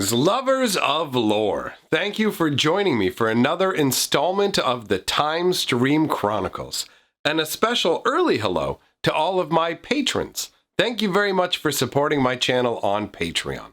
Greetings, lovers of lore. Thank you for joining me for another installment of the Timestream Chronicles, and a special early hello to all of my patrons. Thank you very much for supporting my channel on Patreon.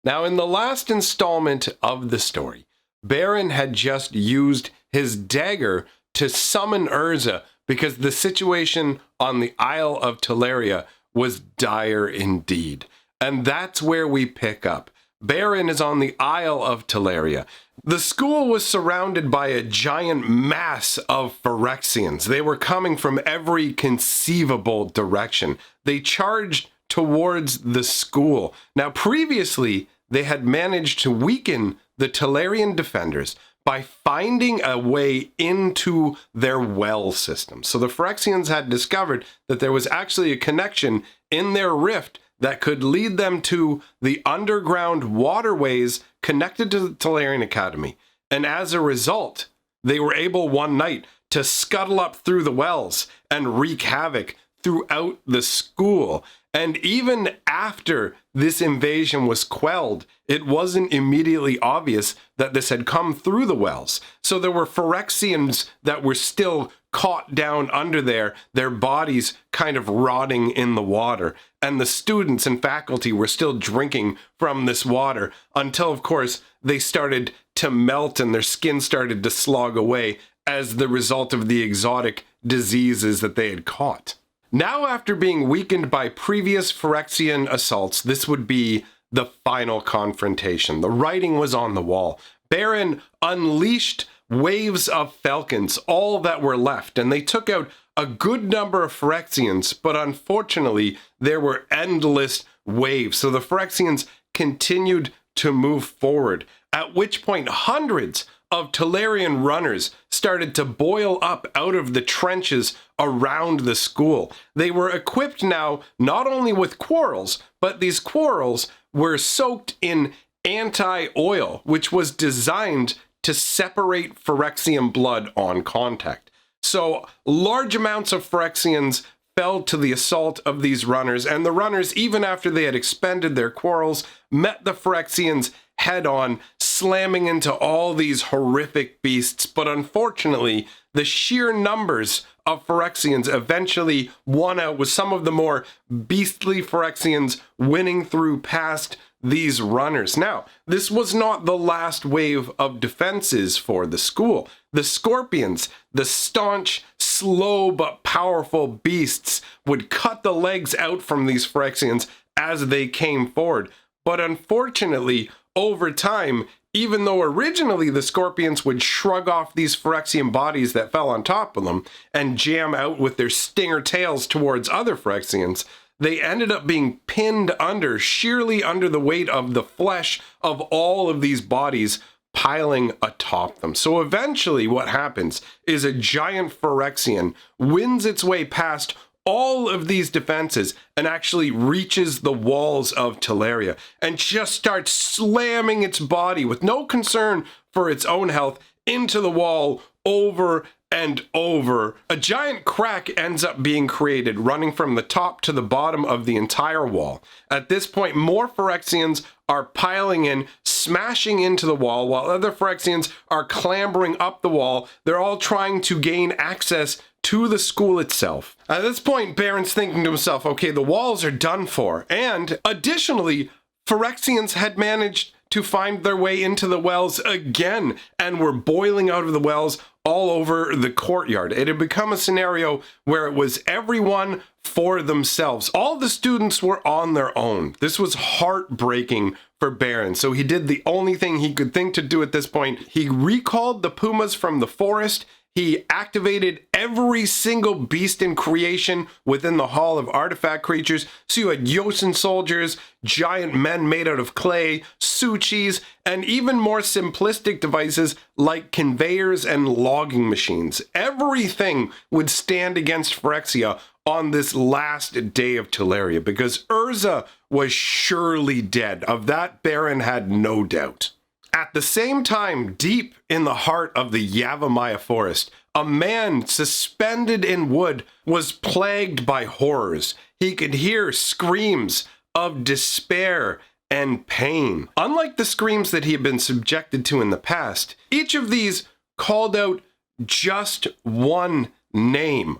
Now, in the last installment of the story, Baron had just used his dagger to summon Urza because the situation on the Isle of Teleria was dire indeed. And that's where we pick up. Baron is on the Isle of Teleria. The school was surrounded by a giant mass of Phyrexians. They were coming from every conceivable direction. They charged towards the school. Now, previously, they had managed to weaken the Telerian defenders by finding a way into their well system. So the Phyrexians had discovered that there was actually a connection in their rift that could lead them to the underground waterways connected to the Telerian Academy. And as a result, they were able one night to scuttle up through the wells and wreak havoc throughout the school. And even after this invasion was quelled, it wasn't immediately obvious that this had come through the wells. So there were Phyrexians that were still caught down under there, their bodies kind of rotting in the water. And the students and faculty were still drinking from this water until, of course, they started to melt and their skin started to slog away as the result of the exotic diseases that they had caught. Now, after being weakened by previous Phyrexian assaults, this would be the final confrontation. The writing was on the wall. Baron unleashed waves of falcons, all that were left, and they took out a good number of Phyrexians, but unfortunately, there were endless waves. So the Phyrexians continued to move forward, at which point hundreds of Telerian runners started to boil up out of the trenches around the school. They were equipped now not only with quarrels, but these quarrels were soaked in anti-oil, which was designed to separate Phyrexian blood on contact. So large amounts of Phyrexians fell to the assault of these runners, and the runners, even after they had expended their quarrels, met the Phyrexians head-on, slamming into all these horrific beasts. But unfortunately, the sheer numbers of Phyrexians eventually won out, with some of the more beastly Phyrexians winning through past these runners. Now, this was not the last wave of defenses for the school. The Scorpions, the staunch, slow but powerful beasts, would cut the legs out from these Phyrexians as they came forward. But unfortunately, over time, even though originally the Scorpions would shrug off these Phyrexian bodies that fell on top of them and jam out with their stinger tails towards other Phyrexians, they ended up being pinned under, sheerly under the weight of the flesh of all of these bodies piling atop them. So eventually what happens is a giant Phyrexian wins its way past all of these defenses and actually reaches the walls of Teleria and just starts slamming its body with no concern for its own health into the wall over and over. A giant crack ends up being created, running from the top to the bottom of the entire wall. At this point, more Phyrexians are piling in, smashing into the wall, while other Phyrexians are clambering up the wall. They're all trying to gain access to the school itself. At this point, Baron's thinking to himself, okay, the walls are done for. And additionally, Phyrexians had managed to find their way into the wells again and were boiling out of the wells all over the courtyard. It had become a scenario where it was everyone for themselves. All the students were on their own. This was heartbreaking for Baron, so he did the only thing he could think to do at this point. He recalled the pumas from the forest. He activated every single beast in creation within the Hall of Artifact Creatures. So you had Yosin soldiers, giant men made out of clay, Suchis, and even more simplistic devices like conveyors and logging machines. Everything would stand against Phyrexia on this last day of Teleria, because Urza was surely dead. Of that, Baron had no doubt. At the same time, deep in the heart of the Yavimaya forest, a man suspended in wood was plagued by horrors. He could hear screams of despair and pain. Unlike the screams that he had been subjected to in the past, each of these called out just one name,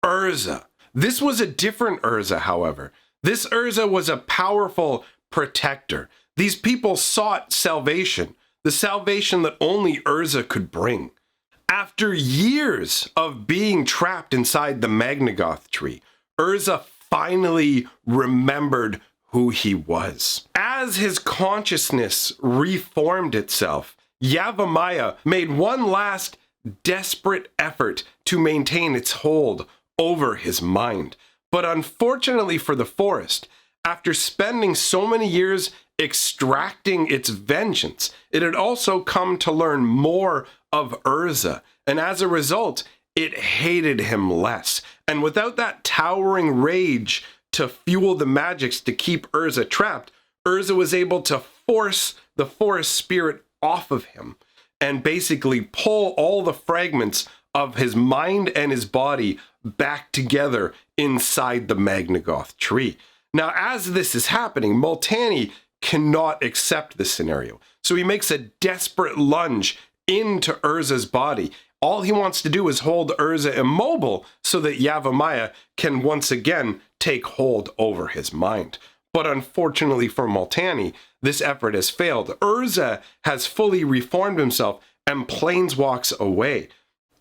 Urza. This was a different Urza, however. This Urza was a powerful protector. These people sought salvation, the salvation that only Urza could bring. After years of being trapped inside the Magnagoth tree, Urza finally remembered who he was. As his consciousness reformed itself, Yavimaya made one last desperate effort to maintain its hold over his mind. But unfortunately for the forest, after spending so many years extracting its vengeance, it had also come to learn more of Urza, and as a result, it hated him less. And without that towering rage to fuel the magics to keep Urza trapped, Urza was able to force the forest spirit off of him and basically pull all the fragments of his mind and his body back together inside the Magnagoth tree. Now, as this is happening, Multani cannot accept this scenario. So he makes a desperate lunge into Urza's body. All he wants to do is hold Urza immobile so that Yavimaya can once again take hold over his mind. But unfortunately for Multani, this effort has failed. Urza has fully reformed himself and planeswalks away.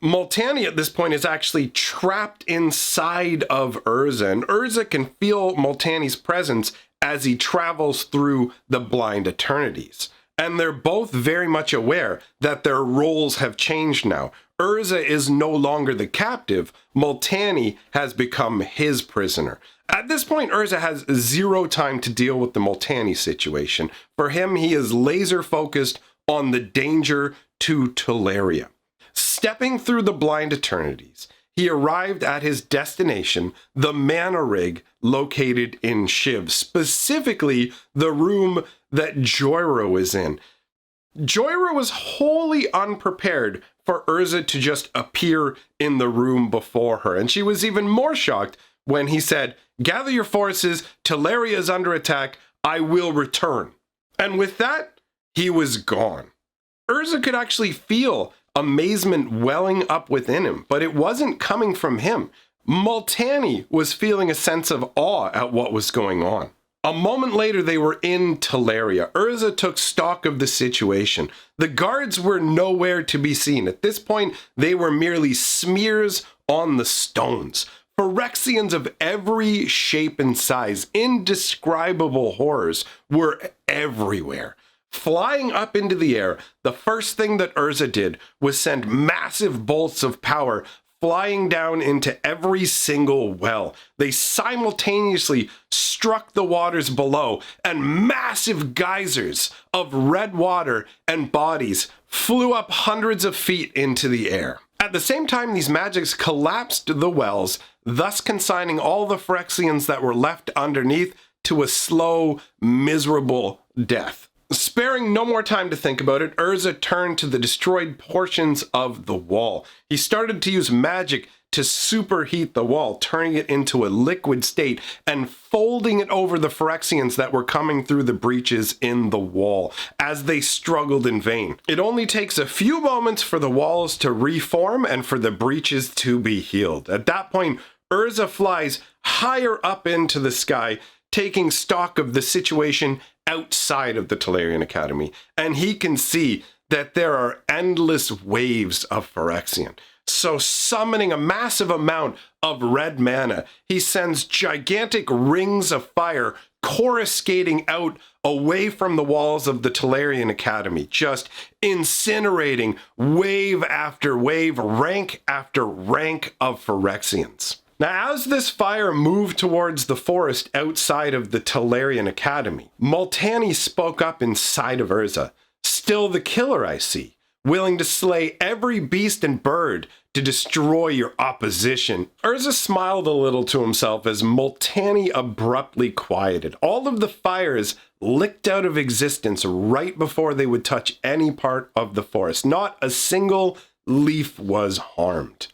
Multani at this point is actually trapped inside of Urza, and Urza can feel Multani's presence as he travels through the blind eternities. And they're both very much aware that their roles have changed now. Urza is no longer the captive. Multani has become his prisoner. At this point, Urza has zero time to deal with the Multani situation. For him, he is laser focused on the danger to Teleria. Stepping through the blind eternities, he arrived at his destination, the Mana Rig located in Shiv, specifically the room that Joyra was in. Joyra was wholly unprepared for Urza to just appear in the room before her, and she was even more shocked when he said, "Gather your forces, Teleria is under attack, I will return." And with that, he was gone. Urza could actually feel amazement welling up within him, but it wasn't coming from him. Multani was feeling a sense of awe at what was going on. A moment later, they were in Teleria. Urza took stock of the situation. The guards were nowhere to be seen. At this point, they were merely smears on the stones. Phyrexians of every shape and size, indescribable horrors, were everywhere. Flying up into the air, the first thing that Urza did was send massive bolts of power flying down into every single well. They simultaneously struck the waters below, and massive geysers of red water and bodies flew up hundreds of feet into the air. At the same time, these magics collapsed the wells, thus consigning all the Phyrexians that were left underneath to a slow, miserable death. Sparing no more time to think about it, Urza turned to the destroyed portions of the wall. He started to use magic to superheat the wall, turning it into a liquid state and folding it over the Phyrexians that were coming through the breaches in the wall as they struggled in vain. It only takes a few moments for the walls to reform and for the breaches to be healed. At that point, Urza flies higher up into the sky, taking stock of the situation outside of the Telerian Academy, and he can see that there are endless waves of Phyrexian. So summoning a massive amount of red mana, he sends gigantic rings of fire coruscating out away from the walls of the Telerian Academy, just incinerating wave after wave, rank after rank of Phyrexians. Now, as this fire moved towards the forest outside of the Telerian Academy, Multani spoke up inside of Urza. "Still the killer, I see, willing to slay every beast and bird to destroy your opposition." Urza smiled a little to himself as Multani abruptly quieted. All of the fires licked out of existence right before they would touch any part of the forest. Not a single leaf was harmed.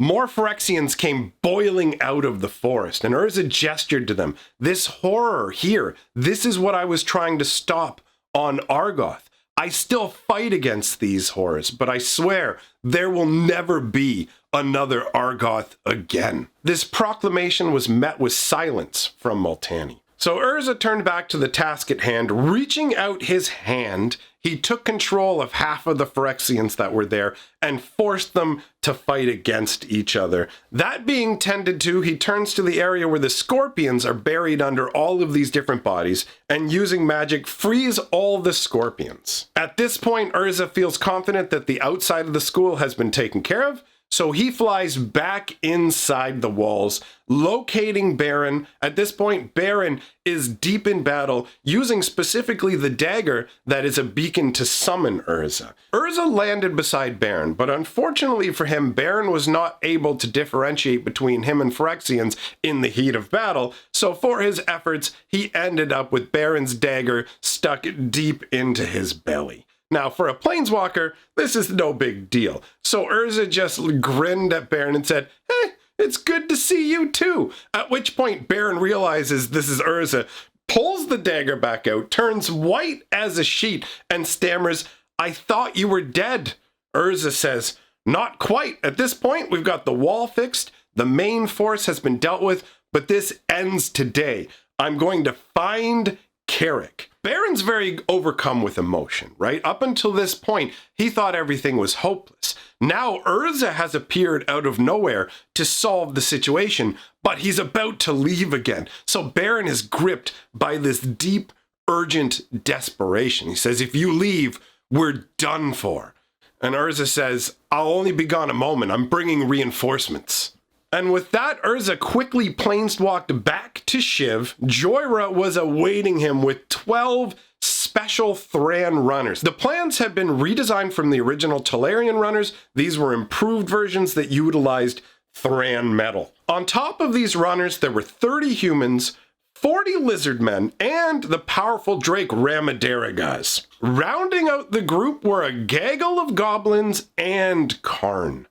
more Phyrexians came boiling out of the forest, and Urza gestured to them. This horror here, this is what I was trying to stop on Argoth. I still fight against these horrors, but I swear there will never be another Argoth again. This proclamation was met with silence from Multani. So Urza turned back to the task at hand. Reaching out his hand, he took control of half of the Phyrexians that were there and forced them to fight against each other. That being tended to, he turns to the area where the scorpions are buried under all of these different bodies and using magic frees all the scorpions. At this point, Urza feels confident that the outside of the school has been taken care of, so he flies back inside the walls, locating Baron. At this point, Baron is deep in battle, using specifically the dagger that is a beacon to summon Urza. Urza landed beside Baron, but unfortunately for him, Baron was not able to differentiate between him and Phyrexians in the heat of battle, so for his efforts, he ended up with Baron's dagger stuck deep into his belly. Now, for a planeswalker, this is no big deal. So Urza just grinned at Baron and said, "Hey, it's good to see you too." At which point Baron realizes this is Urza, pulls the dagger back out, turns white as a sheet, and stammers, "I thought you were dead." Urza says, "Not quite. At this point, we've got the wall fixed, the main force has been dealt with, but this ends today. I'm going to find Carrick." Baron's very overcome with emotion, right? Up until this point, he thought everything was hopeless. Now Urza has appeared out of nowhere to solve the situation, but he's about to leave again. So Baron is gripped by this deep, urgent desperation. He says, "If you leave, we're done for." And Urza says, "I'll only be gone a moment. I'm bringing reinforcements." And with that, Urza quickly planeswalked back to Shiv. Joyra was awaiting him with 12 special Thran runners. The plans had been redesigned from the original Tolarian runners. These were improved versions that utilized Thran metal. On top of these runners, there were 30 humans, 40 lizardmen, and the powerful Drake Ramadarigas. Rounding out the group were a gaggle of goblins and Karn.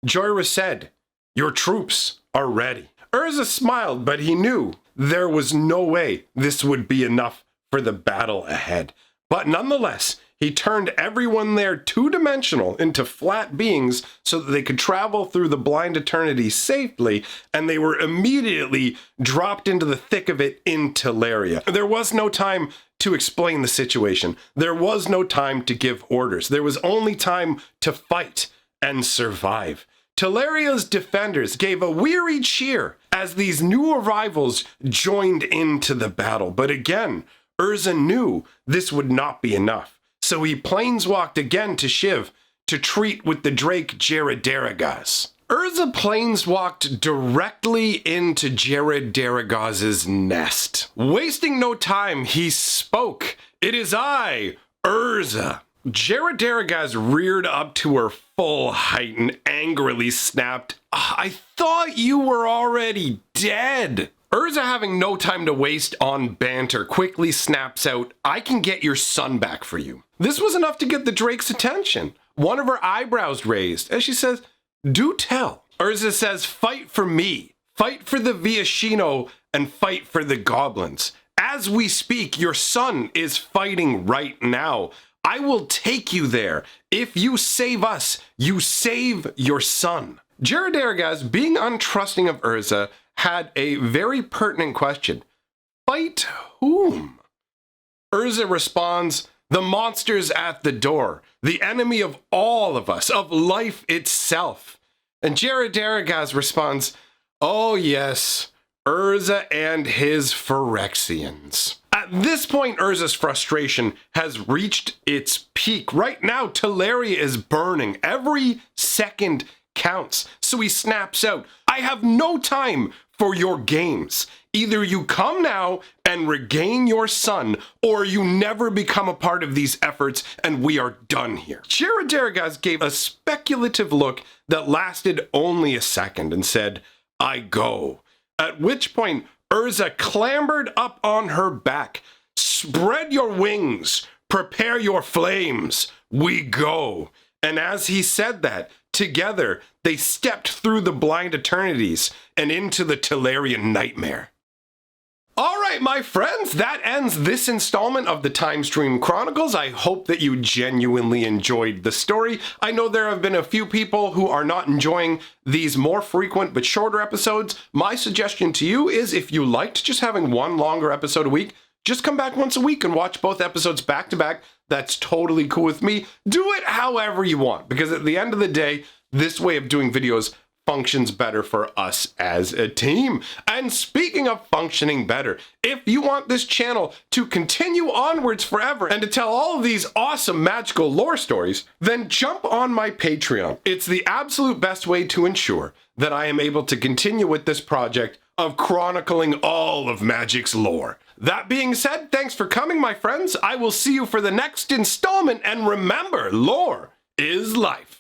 Joyra said, "Your troops are ready." Urza smiled, but he knew there was no way this would be enough for the battle ahead. But nonetheless, he turned everyone there two-dimensional into flat beings so that they could travel through the blind eternity safely, and they were immediately dropped into the thick of it in Teleria. There was no time to explain the situation. There was no time to give orders. There was only time to fight and survive. Teleria's defenders gave a weary cheer as these new arrivals joined into the battle. But again, Urza knew this would not be enough. So he planeswalked again to Shiv to treat with the Drake Jaredaragas. Urza planeswalked directly into Jaredaragas' nest. Wasting no time, he spoke. "It is I, Urza." Jaredaragas reared up to her full height and angrily snapped, "I thought you were already dead." Urza, having no time to waste on banter, quickly snaps out, "I can get your son back for you." This was enough to get the Drake's attention. One of her eyebrows raised as she says, "Do tell." Urza says, "Fight for me. Fight for the Viashino and fight for the goblins. As we speak, your son is fighting right now. I will take you there. If you save us, you save your son." Jaredaragas, being untrusting of Urza, had a very pertinent question. "Fight whom?" Urza responds, "The monsters at the door, the enemy of all of us, of life itself." And Jaredaragas responds, "Oh yes, Urza and his Phyrexians." At this point, Urza's frustration has reached its peak. Right now, Teleria is burning. Every second counts. So he snaps out, "I have no time for your games. Either you come now and regain your son, or you never become a part of these efforts and we are done here." Jaredaragas gave a speculative look that lasted only a second and said, "I go." At which point, Urza clambered up on her back. "Spread your wings, prepare your flames, we go." And as he said that, Together, they stepped through the blind eternities and into the Telerian nightmare. Alright, my friends, that ends this installment of the Timestream Chronicles. I hope that you genuinely enjoyed the story. I know there have been a few people who are not enjoying these more frequent but shorter episodes. My suggestion to you is, if you liked just having one longer episode a week, just come back once a week and watch both episodes back to back. That's totally cool with me. Do it however you want, because at the end of the day, this way of doing videos functions better for us as a team. And speaking of functioning better, if you want this channel to continue onwards forever and to tell all of these awesome magical lore stories, then jump on my Patreon. It's the absolute best way to ensure that I am able to continue with this project of chronicling all of Magic's lore. That being said, thanks for coming, my friends. I will see you for the next installment, and remember, lore is life.